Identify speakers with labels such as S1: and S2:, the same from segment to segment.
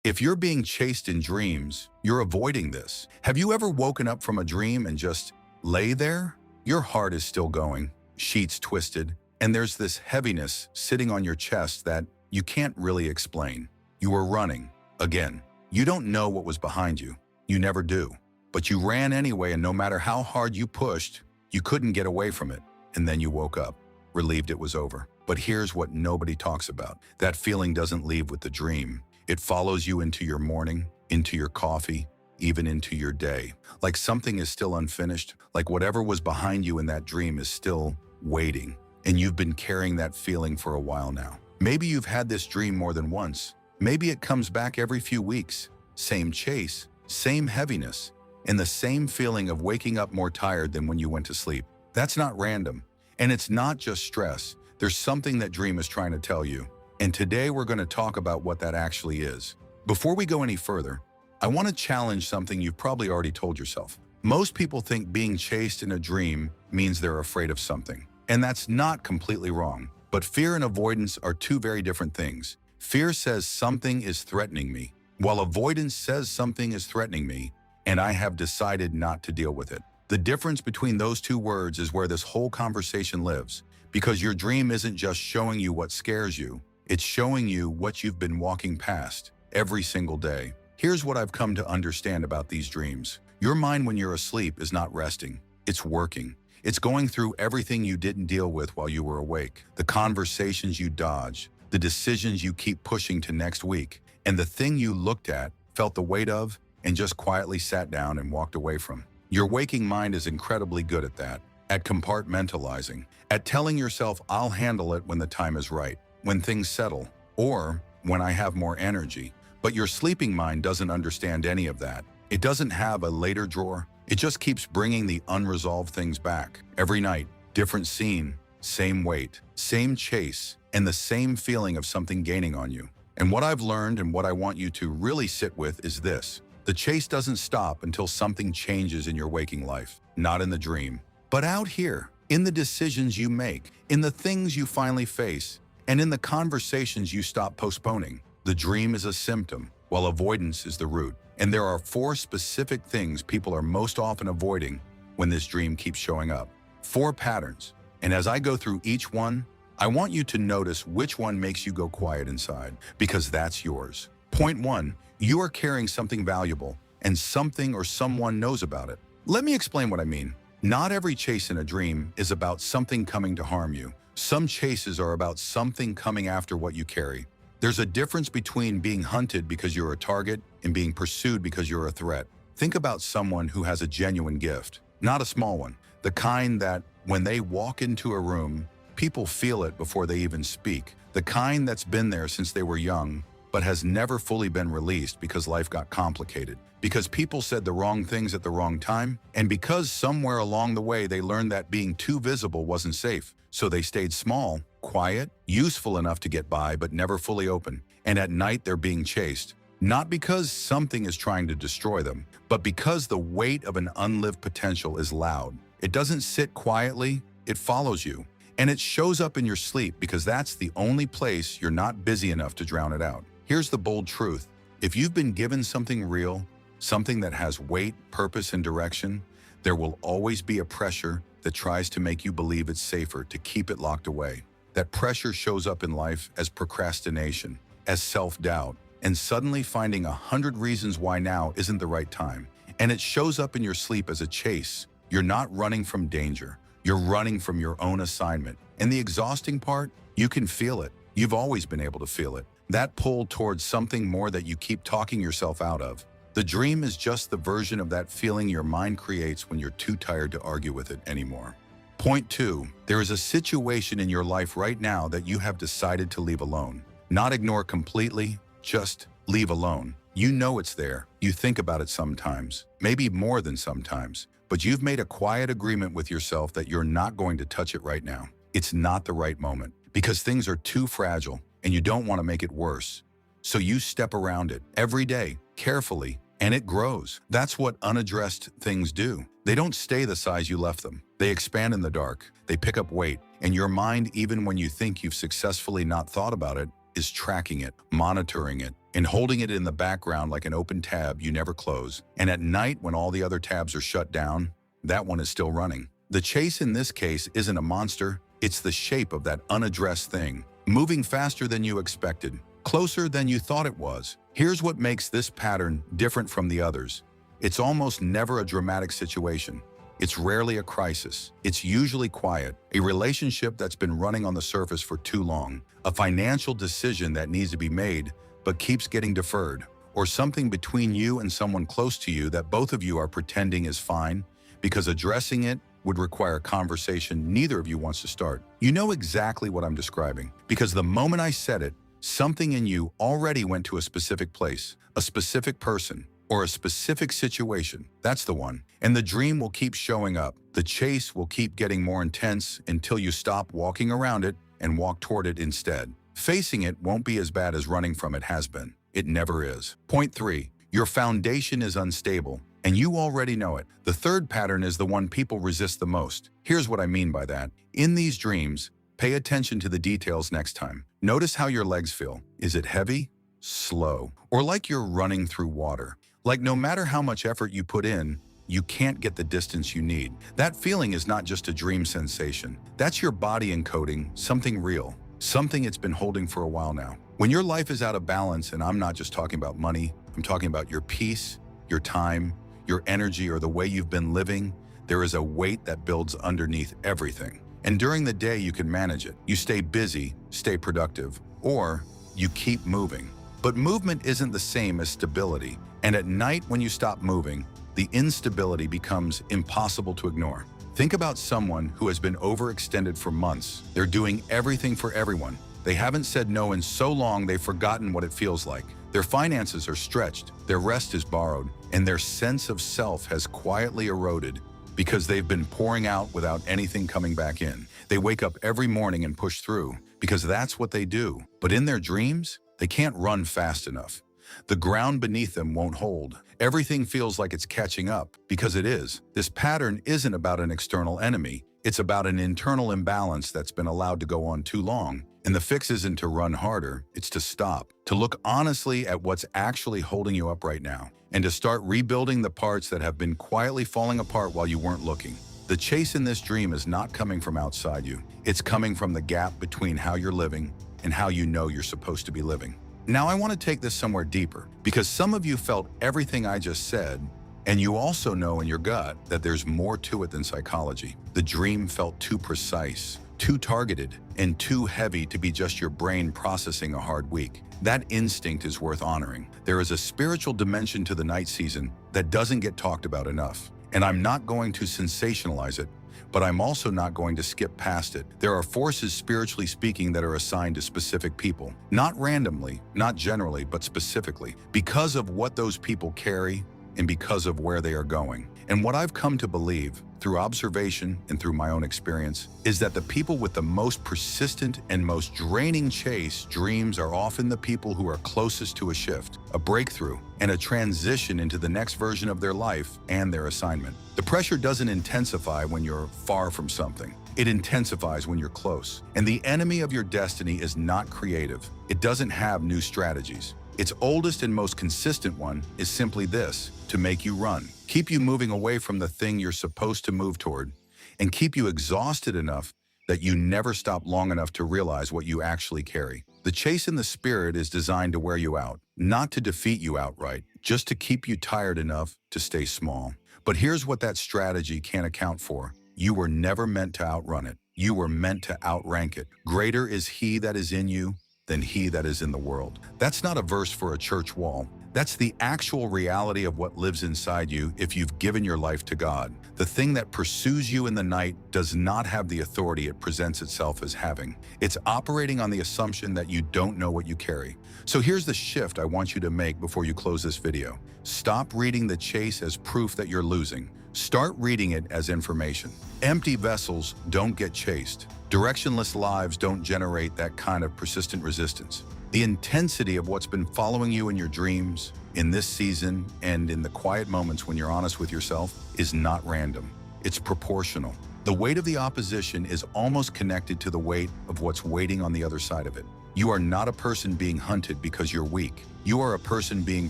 S1: If you're being chased in dreams, you're avoiding this. Have you ever woken up from a dream and just lay there? Your heart is still going, sheets twisted, and there's this heaviness sitting on your chest that you can't really explain. You were running. Again, you don't know what was behind you. You never do. But you ran anyway, and no matter how hard you pushed, you couldn't get away from it. And then you woke up, relieved it was over. But here's what nobody talks about. That feeling doesn't leave with the dream. It follows you into your morning, into your coffee, even into your day. Like something is still unfinished, like whatever was behind you in that dream is still waiting. And you've been carrying that feeling for a while now. Maybe you've had this dream more than once. Maybe it comes back every few weeks. Same chase, same heaviness, and the same feeling of waking up more tired than when you went to sleep. That's not random. And it's not just stress. There's something that dream is trying to tell you. And today we're going to talk about what that actually is. Before we go any further, I want to challenge something you've probably already told yourself. Most people think being chased in a dream means they're afraid of something. And that's not completely wrong. But fear and avoidance are two very different things. Fear says something is threatening me, while avoidance says something is threatening me, and I have decided not to deal with it. The difference between those two words is where this whole conversation lives, because your dream isn't just showing you what scares you. It's showing you what you've been walking past every single day. Here's what I've come to understand about these dreams. Your mind when you're asleep is not resting. It's working. It's going through everything you didn't deal with while you were awake. The conversations you dodged, the decisions you keep pushing to next week, and the thing you looked at, felt the weight of, and just quietly sat down and walked away from. Your waking mind is incredibly good at that, at compartmentalizing, at telling yourself, I'll handle it when the time is right, when things settle, or when I have more energy. But your sleeping mind doesn't understand any of that. It doesn't have a later drawer. It just keeps bringing the unresolved things back. Every night, different scene, same weight, same chase, and the same feeling of something gaining on you. And what I've learned and what I want you to really sit with is this. The chase doesn't stop until something changes in your waking life, not in the dream, but out here, in the decisions you make, in the things you finally face, and in the conversations you stop postponing. The dream is a symptom, while avoidance is the root. And there are 4 specific things people are most often avoiding when this dream keeps showing up. 4 patterns. And as I go through each one, I want you to notice which one makes you go quiet inside, because that's yours. Point 1, you are carrying something valuable, and something or someone knows about it. Let me explain what I mean. Not every chase in a dream is about something coming to harm you. Some chases are about something coming after what you carry. There's a difference between being hunted because you're a target and being pursued because you're a threat. Think about someone who has a genuine gift, not a small one, the kind that when they walk into a room, people feel it before they even speak, the kind that's been there since they were young, but has never fully been released because life got complicated, because people said the wrong things at the wrong time, and because somewhere along the way they learned that being too visible wasn't safe. So they stayed small, quiet, useful enough to get by, but never fully open. And at night they're being chased, not because something is trying to destroy them, but because the weight of an unlived potential is loud. It doesn't sit quietly, it follows you. And it shows up in your sleep because that's the only place you're not busy enough to drown it out. Here's the bold truth. If you've been given something real, something that has weight, purpose, and direction, there will always be a pressure that tries to make you believe it's safer to keep it locked away. That pressure shows up in life as procrastination, as self-doubt, and suddenly finding 100 reasons why now isn't the right time. And it shows up in your sleep as a chase. You're not running from danger. You're running from your own assignment. And the exhausting part, you can feel it. You've always been able to feel it. That pull towards something more that you keep talking yourself out of. The dream is just the version of that feeling your mind creates when you're too tired to argue with it anymore. Point 2, there is a situation in your life right now that you have decided to leave alone. Not ignore completely, just leave alone. You know it's there. You think about it sometimes, maybe more than sometimes, but you've made a quiet agreement with yourself that you're not going to touch it right now. It's not the right moment because things are too fragile and you don't want to make it worse. So you step around it every day, carefully, and it grows. That's what unaddressed things do. They don't stay the size you left them. They expand in the dark. They pick up weight. And your mind, even when you think you've successfully not thought about it, is tracking it, monitoring it, and holding it in the background like an open tab you never close. And at night, when all the other tabs are shut down, that one is still running. The chase in this case isn't a monster, it's the shape of that unaddressed thing, moving faster than you expected, closer than you thought it was. Here's what makes this pattern different from the others. It's almost never a dramatic situation. It's rarely a crisis. It's usually quiet, a relationship that's been running on the surface for too long, a financial decision that needs to be made but keeps getting deferred, or something between you and someone close to you that both of you are pretending is fine because addressing it would require a conversation neither of you wants to start. You know exactly what I'm describing because the moment I said it, something in you already went to a specific place, a specific person, or a specific situation. That's the one. And the dream will keep showing up. The chase will keep getting more intense until you stop walking around it and walk toward it instead. Facing it won't be as bad as running from it has been. It never is. Point 3. Your foundation is unstable, and you already know it. The third pattern is the one people resist the most. Here's what I mean by that. In these dreams, pay attention to the details next time. Notice how your legs feel. Is it heavy, slow, or like you're running through water? Like no matter how much effort you put in, you can't get the distance you need. That feeling is not just a dream sensation. That's your body encoding something real, something it's been holding for a while now. When your life is out of balance, and I'm not just talking about money, I'm talking about your peace, your time, your energy, or the way you've been living, there is a weight that builds underneath everything. And during the day, you can manage it. You stay busy, stay productive, or you keep moving. But movement isn't the same as stability. And at night, when you stop moving, the instability becomes impossible to ignore. Think about someone who has been overextended for months. They're doing everything for everyone. They haven't said no in so long they've forgotten what it feels like. Their finances are stretched, their rest is borrowed, and their sense of self has quietly eroded because they've been pouring out without anything coming back in. They wake up every morning and push through because that's what they do. But in their dreams, they can't run fast enough. The ground beneath them won't hold. Everything feels like it's catching up, because it is. This pattern isn't about an external enemy. It's about an internal imbalance that's been allowed to go on too long. And the fix isn't to run harder, it's to stop, to look honestly at what's actually holding you up right now, and to start rebuilding the parts that have been quietly falling apart while you weren't looking. The chase in this dream is not coming from outside you. It's coming from the gap between how you're living and how you know you're supposed to be living. Now I want to take this somewhere deeper, because some of you felt everything I just said, and you also know in your gut that there's more to it than psychology. The dream felt too precise, too targeted, and too heavy to be just your brain processing a hard week. That instinct is worth honoring. There is a spiritual dimension to the night season that doesn't get talked about enough. And I'm not going to sensationalize it, but I'm also not going to skip past it. There are forces, spiritually speaking, that are assigned to specific people. Not randomly, not generally, but specifically, because of what those people carry and because of where they are going. And what I've come to believe, through observation and through my own experience, is that the people with the most persistent and most draining chase dreams are often the people who are closest to a shift, a breakthrough, and a transition into the next version of their life and their assignment. The pressure doesn't intensify when you're far from something. It intensifies when you're close. And the enemy of your destiny is not creative. It doesn't have new strategies. Its oldest and most consistent one is simply this: to make you run, keep you moving away from the thing you're supposed to move toward, and keep you exhausted enough that you never stop long enough to realize what you actually carry. The chase in the spirit is designed to wear you out, not to defeat you outright, just to keep you tired enough to stay small. But here's what that strategy can't account for. You were never meant to outrun it. You were meant to outrank it. Greater is he that is in you than he that is in the world. That's not a verse for a church wall. That's the actual reality of what lives inside you if you've given your life to God. The thing that pursues you in the night does not have the authority it presents itself as having. It's operating on the assumption that you don't know what you carry. So here's the shift I want you to make before you close this video. Stop reading the chase as proof that you're losing. Start reading it as information. Empty vessels don't get chased. Directionless lives don't generate that kind of persistent resistance. The intensity of what's been following you in your dreams, in this season, and in the quiet moments when you're honest with yourself is not random. It's proportional. The weight of the opposition is almost connected to the weight of what's waiting on the other side of it. You are not a person being hunted because you're weak. You are a person being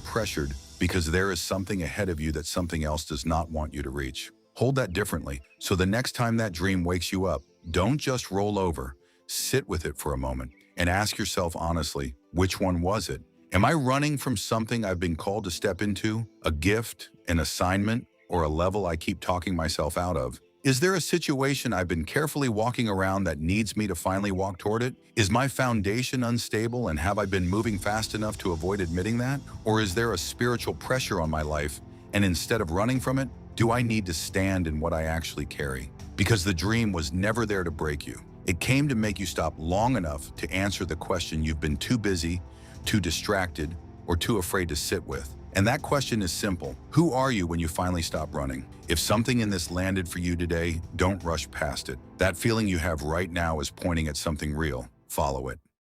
S1: pressured because there is something ahead of you that something else does not want you to reach. Hold that differently. So the next time that dream wakes you up, don't just roll over. Sit with it for a moment and ask yourself honestly, which one was it? Am I running from something I've been called to step into? A gift, an assignment, or a level I keep talking myself out of? Is there a situation I've been carefully walking around that needs me to finally walk toward it? Is my foundation unstable and have I been moving fast enough to avoid admitting that? Or is there a spiritual pressure on my life and instead of running from it, do I need to stand in what I actually carry? Because the dream was never there to break you. It came to make you stop long enough to answer the question you've been too busy, too distracted, or too afraid to sit with. And that question is simple. Who are you when you finally stop running? If something in this landed for you today, don't rush past it. That feeling you have right now is pointing at something real. Follow it.